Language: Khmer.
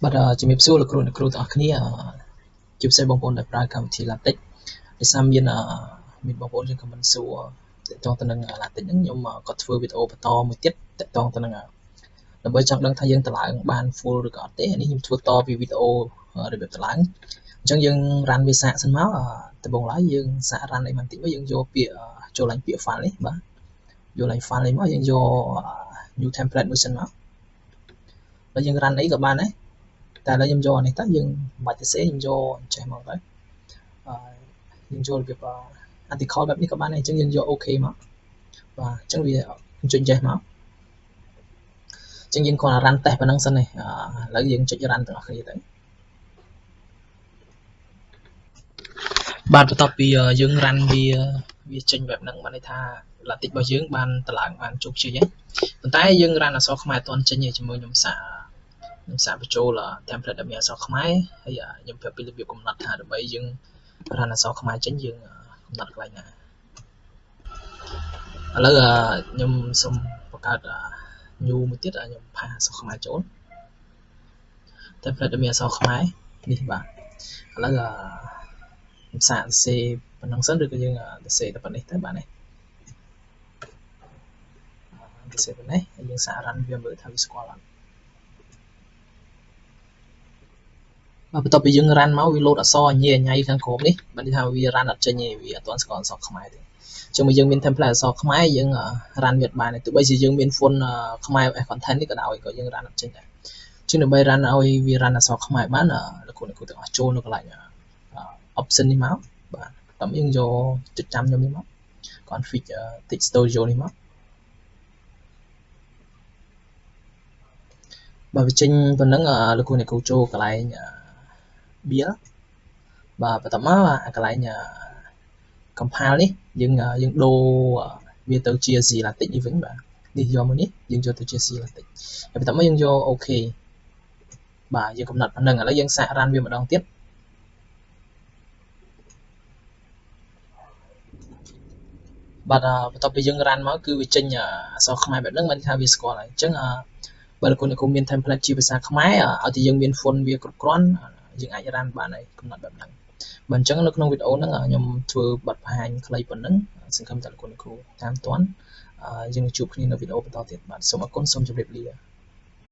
បាទជំរាបសួរលោកគ្រូអ្នកគ្រូទាំងអស់គ្នាជួបសិស្សបងប្អូនដែលប្រើកម្មវិធី LaTeX ដោយសារមានបងប្អូនយើងខមមិនសួរទាក់ទងទៅនឹង LaTeX ហ្នឹងខ្ញុំក៏ធ្វើវីដេអូបន្តមួយទៀតទាក់ទងទៅនឹងដើម្បីចង់ដឹងថាយើងតម្លើងបាន full ឬក៏អត់ទេនេះខ្ញុំធ្វើតពីវីដេអូរបៀបតម្លើងអញ្ចឹងយើង run វាសាកសិនមកដំបូងឡើយយើងសាក run អីបន្តិចមកយើងយកពាក្យចូលឡើងពាក្យ file នេះបាទយកឡើង file នេះមកយើងយក new template មួយសិនមកแล้วយើង run អីក៏បានដែរតែឥឡូវខ្ញុំយកអានេះទៅយើងមិនបាច់ទៅសេខ្ញុំយកចេះមកទៅយើងចូលរបៀប article បែបនេះក៏បានដែរអញ្ចឹងយើងយក OK មកបាទអញ្ចឹងវាចុចចេះមកអញ្ចឹងយើងគ្រាន់តែ run test ប៉ុណ្ណឹងសិនទេឥឡូវយើងចុច run ទាំងអស់គ្នាទៅបាទបន្ទាប់ពីយើង run វាចេញបែបហ្នឹងបានន័យថា LaTeX របស់យើងបានតម្លើងបានជោគជ័យហើយប៉ុន្តែយើង run អក្សរខ្មែរអត់ទាន់ចេញទេជាមួយខ្ញុំសាកបញ្ចូល template ដែលមានអក្សរខ្មែរហើយខ្ញុំប្រាប់ពីរបៀបកំណត់ថាដើម្បីយើង run អក្សរខ្មែរចេញយើងកំណត់កន្លែងណាឥឡូវខ្ញុំសូមបង្កើត new មួយទៀតខ្ញុំផាសអក្សរខ្មែរចូល template ដែលមានអក្សរខ្មែរនេះបាទឥឡូវខ្ញុំសាកសរសេរប៉ុណ្ណឹងសិនឬក៏យើងសរសេរតែប៉ុណ្នេះទៅបាទនេះសរសេរប៉ុណ្នេះហើយយើងសាក run វាមើលថាវាស្គាល់អត់បន្ទាប់ពីយើង run មកវា load អក្សរញ៉ៃខាងក្រោមនេះបានន័យថាវា run អត់ចេញទេវាអត់ទាន់ស្គាល់អក្សរខ្មែរទេចឹងមកយើងមាន template អក្សរខ្មែរយើង run វាបានទោះបីជាយើងមាន font ខ្មែរ content នេះក៏ដោយក៏យើង run អត់ចេញដែរចឹងដើម្បី run ឲ្យវា run អក្សរខ្មែរបានលោកគ្រូទាំងអស់ចូលនៅកន្លែង option នេះមកបាទតាមយើងយកចុចចាំខ្ញុំនេះមក config text studio នេះមកបើវាចេញប៉ុណ្ណឹងលោកគ្រូអ្នកគ្រូចូលកន្លែង build បាទបន្តមកកន្លែង compile នេះយើងដូរវាទៅជា C LaTeX នេះវិញបាទនេះយកមកនេះយើងយកទៅជា C LaTeX ហើយបន្តមកយើងយក OK បាទយើងកំណត់ប៉ុណ្ណឹងឥឡូវយើងសាក run វាម្ដងទៀតបាទបន្ទាប់ពីយើង run មកគឺវាចេញអក្សរខ្មែរបែបហ្នឹងបានថាវាស្គាល់ហើយអញ្ចឹងបើលោកគ្រូមាន template ជាភាសាខ្មែរឲ្យតែយើងមាន font វាគ្រប់គ្រាន់យើងអាច run បានហើយកំណត់បែបហ្នឹងបើអញ្ចឹងនៅក្នុងវីដេអូហ្នឹងខ្ញុំធ្វើបទបង្ហាញខ្លីប៉ុណ្ណឹងសង្ឃឹមថាលោកគ្រូតាមទាន់យើងជួបគ្នានៅវីដេអូបន្តទៀតបាទសូមអរគុណសូមជម្រាបលា